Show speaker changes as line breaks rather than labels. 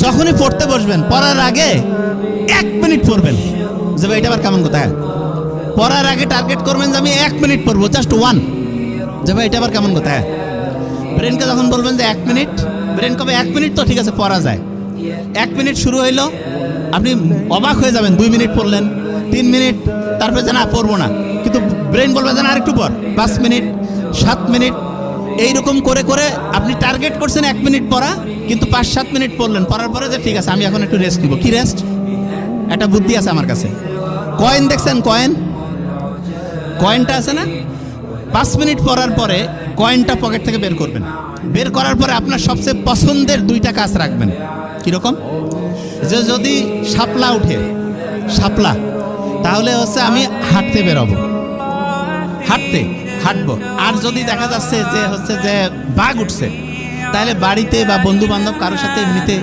যখনই পড়তে বসবেন পড়ার আগে 1 মিনিট পড়বেন যে ভাই এটা আবার কেমন কথা। পড়ার আগে টার্গেট করবেন যে আমি 1 মিনিট পড়বো, জাস্ট 1, যে ভাই এটা আবার কেমন কথা। ব্রেনকে যখন বলবেন যে 1 মিনিট, ব্রেন কবে 1 মিনিট তো ঠিক আছে পড়া যায়। 1 মিনিট শুরু হইলো, আপনি অবাক হয়ে যাবেন। 2 মিনিট পড়লেন, 3 মিনিট, তারপরে যে না পড়বো না, কিন্তু ব্রেন বলবে যে না আরেকটু পর, 5 মিনিট, 7 মিনিট, এইরকম করে করে আপনি টার্গেট করছেন 1 মিনিট পড়া, কিন্তু 5-7 মিনিট পড়লেন। পড়ার পরে যে ঠিক আছে আমি এখন একটু রেস্ট নিব। কি রেস্ট? একটা বুদ্ধি আছে আমার কাছে। কয়েন দেখছেন? কয়েনটা আছে না? 5 মিনিট পড়ার পরে কয়েনটা পকেট থেকে বের করবেন। বের করার পরে আপনার সবচেয়ে পছন্দের 2টা কাজ রাখবেন। কিরকম? যে যদি শাপলা উঠে, শাপলা, তাহলে হচ্ছে আমি হাঁটতে বেরোবো, হাঁটবো। আর যদি দেখা যাচ্ছে যে হচ্ছে যে বাঘ উঠছে, তাহলে বাড়িতে বা বন্ধু বান্ধব কারোর সাথে এমনিতে